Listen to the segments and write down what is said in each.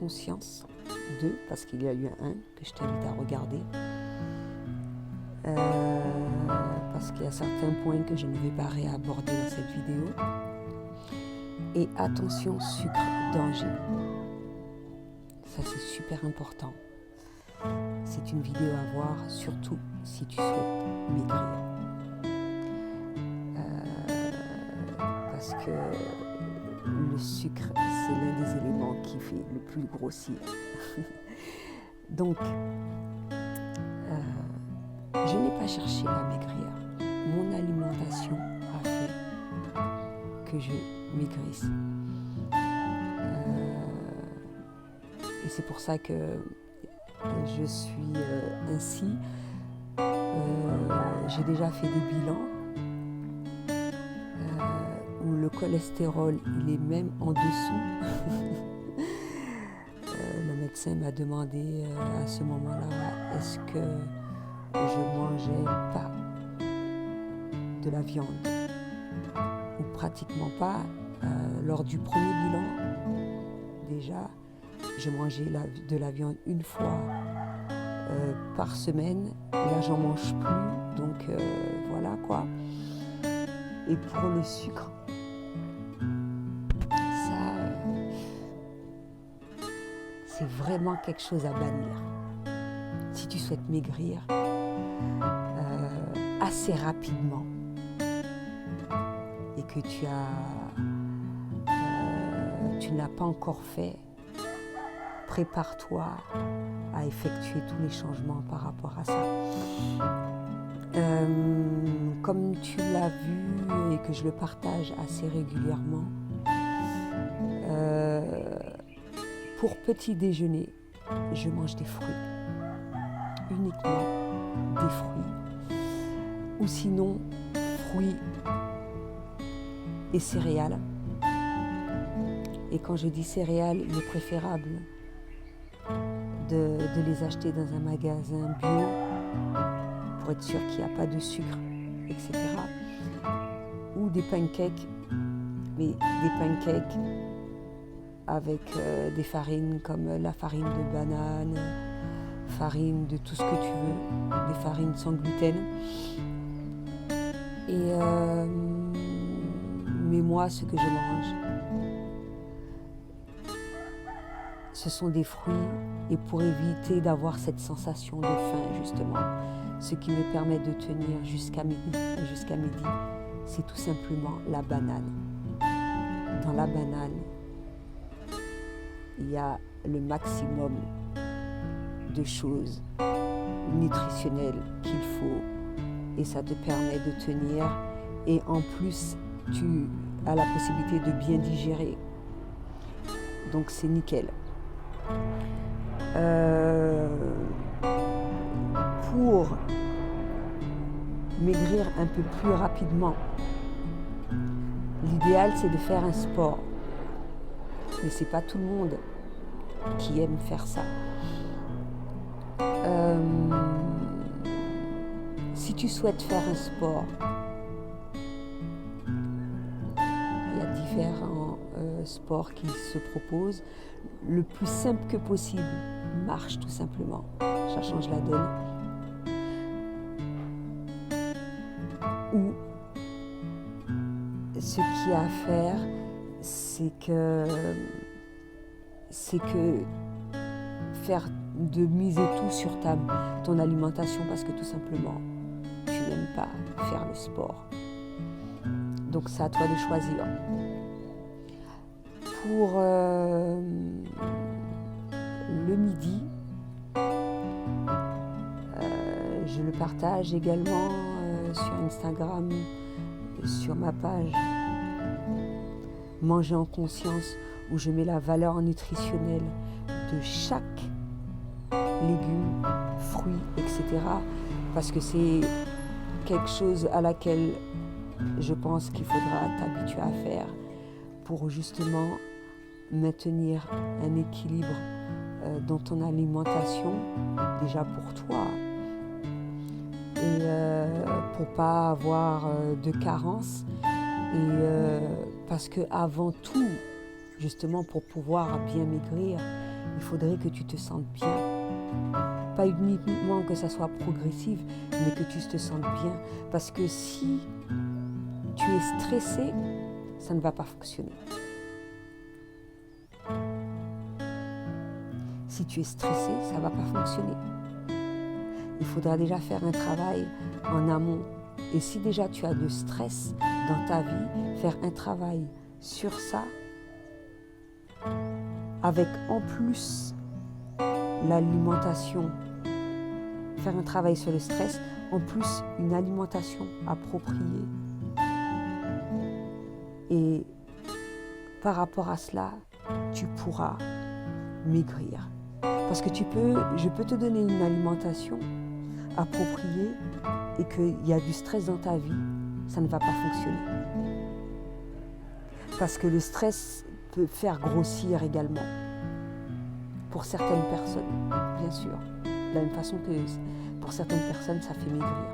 conscience d'eux, parce qu'il y a eu un que je t'invite à regarder. Parce qu'il y a certains points que je ne vais pas réaborder dans cette vidéo. Et attention, sucre, danger. Ça, c'est super important. C'est une vidéo à voir, surtout si tu souhaites maigrir. Parce que le sucre, c'est l'un des éléments qui fait le plus grossir. Donc, je n'ai pas cherché à maigrir. Mon alimentation a fait que je maigrisse. Et c'est pour ça que je suis ainsi. J'ai déjà fait des bilans où le cholestérol, il est même en dessous. Le médecin m'a demandé à ce moment-là, est-ce que je mangeais pas de la viande ou pratiquement pas. Lors du premier bilan, déjà, je mangeais de la viande une fois par semaine. Là, j'en mange plus, donc voilà quoi. Et pour le sucre, ça, c'est vraiment quelque chose à bannir. Si tu souhaites maigrir assez rapidement et que tu ne l'as pas encore fait, prépare-toi à effectuer tous les changements par rapport à ça. Comme tu l'as vu et que je le partage assez régulièrement, pour petit déjeuner, je mange des fruits, uniquement des fruits, ou sinon fruits et céréales. Et quand je dis céréales, il est préférable de les acheter dans un magasin bio pour être sûr qu'il n'y a pas de sucre, etc. Ou des pancakes, mais des pancakes avec des farines comme la farine de banane, farine de tout ce que tu veux, des farines sans gluten. Et mais moi, ce que je mange, ce sont des fruits, et pour éviter d'avoir cette sensation de faim, justement, ce qui me permet de tenir jusqu'à midi, c'est tout simplement la banane. Dans la banane, il y a le maximum de choses nutritionnelles qu'il faut, et ça te permet de tenir, et en plus, tu as la possibilité de bien digérer. Donc c'est nickel. Pour maigrir un peu plus rapidement, l'idéal c'est de faire un sport. Mais c'est pas tout le monde qui aime faire ça. Si tu souhaites faire un sport, il y a différents sports qui se proposent. Le plus simple que possible, marche tout simplement. Ça change la donne. Ou ce qu'il y a à faire, c'est que faire de miser tout sur ton alimentation, parce que tout simplement, tu n'aimes pas faire le sport. Donc c'est à toi de choisir. Pour le midi, je le partage également sur Instagram, sur ma page Manger en conscience, où je mets la valeur nutritionnelle de chaque légume, fruit, etc. Parce que c'est quelque chose à laquelle je pense qu'il faudra t'habituer à faire pour justement maintenir un équilibre dans ton alimentation, déjà pour toi, et pour pas avoir de carence, et parce que avant tout, justement pour pouvoir bien maigrir, il faudrait que tu te sentes bien. Pas uniquement que ça soit progressif, mais que tu te sentes bien. Parce que si tu es stressé, ça ne va pas fonctionner. Si tu es stressé, ça ne va pas fonctionner. Il faudra déjà faire un travail en amont. Et si déjà tu as de stress dans ta vie, faire un travail sur ça, avec en plus l'alimentation, faire un travail sur le stress, en plus une alimentation appropriée. Et par rapport à cela, tu pourras maigrir. Parce que je peux te donner une alimentation appropriée et qu'il y a du stress dans ta vie, ça ne va pas fonctionner. Parce que le stress peut faire grossir également. Pour certaines personnes, bien sûr. De la même façon que pour certaines personnes, ça fait maigrir.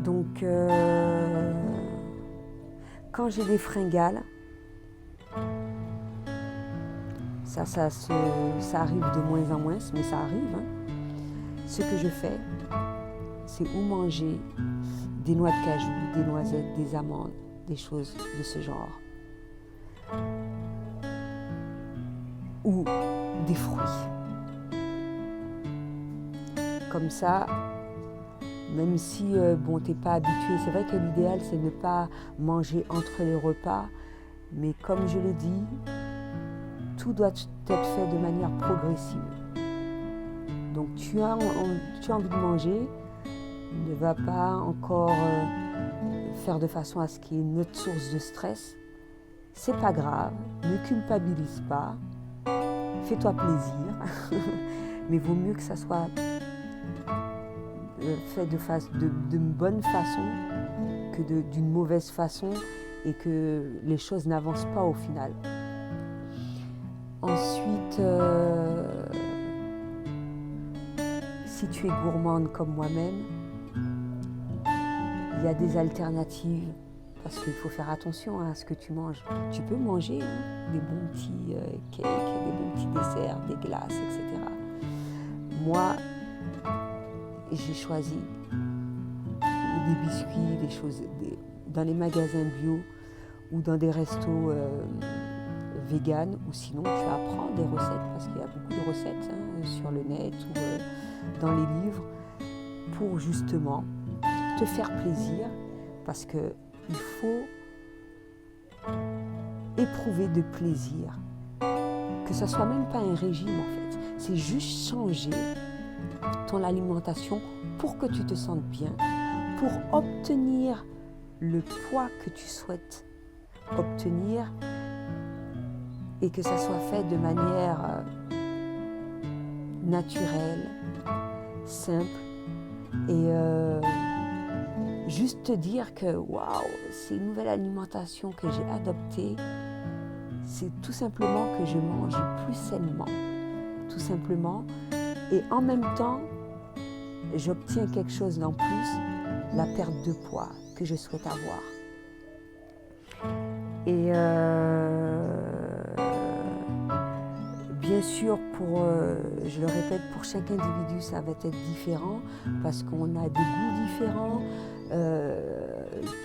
Donc, quand j'ai des fringales, ça arrive de moins en moins, mais ça arrive. Hein. Ce que je fais, c'est ou manger des noix de cajou, des noisettes, des amandes, des choses de ce genre. Ou des fruits. Comme ça, même si t'es pas habitué, c'est vrai que l'idéal c'est de ne pas manger entre les repas, mais comme je l'ai dit, tout doit être fait de manière progressive. Donc tu as envie de manger, ne va pas encore faire de façon à ce qu'il y ait une autre source de stress. C'est pas grave, ne culpabilise pas, fais-toi plaisir, mais vaut mieux que ça soit fait d'une bonne façon que d'une mauvaise façon et que les choses n'avancent pas au final. Ensuite, si tu es gourmande comme moi-même, il y a des alternatives parce qu'il faut faire attention à ce que tu manges. Tu peux manger des bons petits cakes, des bons petits desserts, des glaces, etc. Moi, j'ai choisi des biscuits, des choses dans les magasins bio ou dans des restos vegan, ou sinon tu apprends des recettes parce qu'il y a beaucoup de recettes sur le net ou dans les livres pour justement te faire plaisir, parce que il faut éprouver de plaisir, que ça soit même pas un régime en fait, c'est juste changer ton alimentation pour que tu te sentes bien, pour obtenir le poids que tu souhaites obtenir et que ça soit fait de manière naturelle, simple et juste te dire que waouh, c'est une nouvelle alimentation que j'ai adoptée, c'est tout simplement que je mange plus sainement, tout simplement, et en même temps j'obtiens quelque chose d'en plus, la perte de poids que je souhaite avoir. Et bien sûr, je le répète, pour chaque individu, ça va être différent parce qu'on a des goûts différents.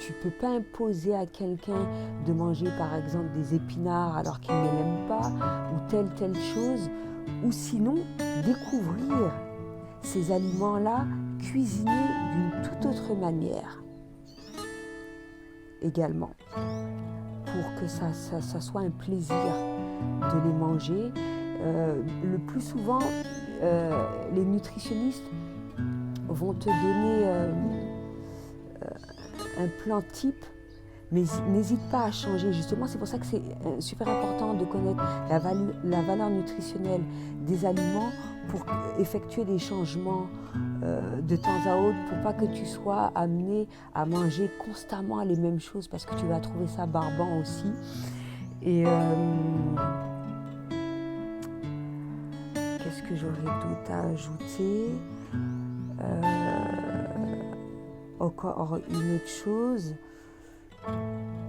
Tu ne peux pas imposer à quelqu'un de manger par exemple des épinards alors qu'il ne l'aime pas ou telle chose. Ou sinon, découvrir ces aliments-là cuisinés d'une toute autre manière également, pour que ça soit un plaisir de les manger. Le plus souvent, les nutritionnistes vont te donner un plan type, mais n'hésite pas à changer. Justement, c'est pour ça que c'est super important de connaître la valeur nutritionnelle des aliments pour effectuer des changements de temps à autre, pour pas que tu sois amené à manger constamment les mêmes choses, parce que tu vas trouver ça barbant aussi. Et qu'est-ce que j'aurais d'autre à ajouter? Encore une autre chose,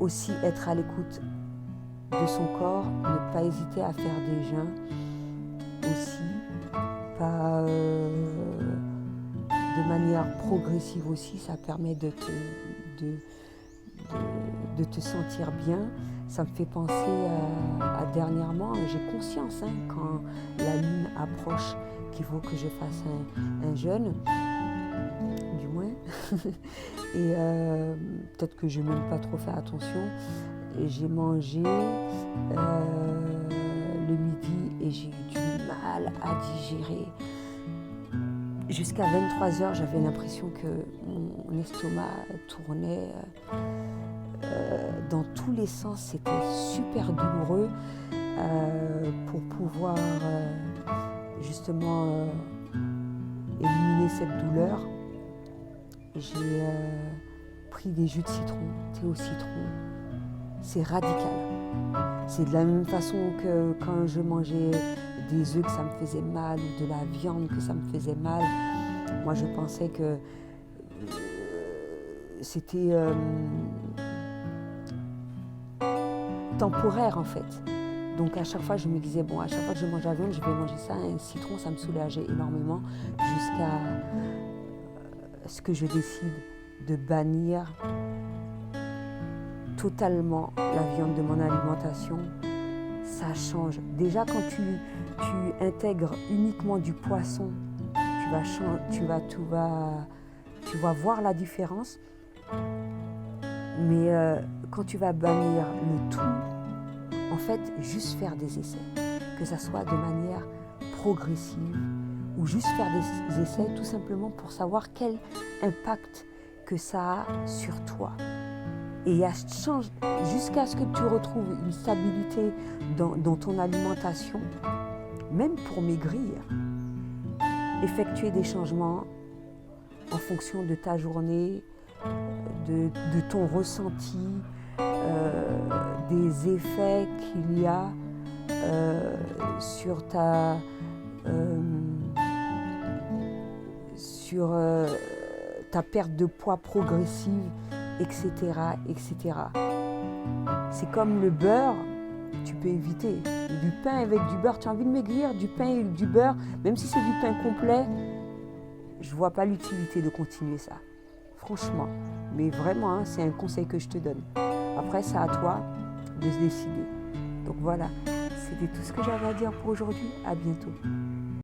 aussi être à l'écoute de son corps, ne pas hésiter à faire des jeûnes. aussi, pas de manière progressive aussi, ça permet de te sentir bien. Ça me fait penser à dernièrement, j'ai conscience quand la lune approche qu'il faut que je fasse un jeûne, du moins. Et peut-être que je n'ai même pas trop fait attention. Et j'ai mangé le midi et j'ai eu du mal à digérer. Jusqu'à 23h, j'avais l'impression que mon estomac tournait dans tous les sens. C'était super douloureux pour pouvoir justement éliminer cette douleur. J'ai pris des jus de citron, thé au citron. C'est radical. C'est de la même façon que quand je mangeais des œufs que ça me faisait mal ou de la viande que ça me faisait mal. Moi, je pensais que c'était temporaire en fait. Donc à chaque fois, je me disais, bon, à chaque fois que je mange la viande, je vais manger ça, un citron, ça me soulageait énormément jusqu'à ce que je décide de bannir totalement la viande de mon alimentation. Ça change. Déjà, quand tu intègres uniquement du poisson, tu vas voir la différence. Mais quand tu vas bannir le tout, en fait, juste faire des essais, que ça soit de manière progressive ou juste faire des essais tout simplement pour savoir quel impact que ça a sur toi. Et jusqu'à ce que tu retrouves une stabilité dans ton alimentation, même pour maigrir, effectuer des changements en fonction de ta journée, de ton ressenti, des effets qu'il y a sur ta perte de poids progressive, etc., etc. C'est comme le beurre, tu peux éviter. Du pain avec du beurre, tu as envie de maigrir, du pain avec du beurre, même si c'est du pain complet, je ne vois pas l'utilité de continuer ça. Franchement. Mais vraiment, c'est un conseil que je te donne. Après, c'est à toi de se décider. Donc voilà, c'était tout ce que j'avais à dire pour aujourd'hui. À bientôt.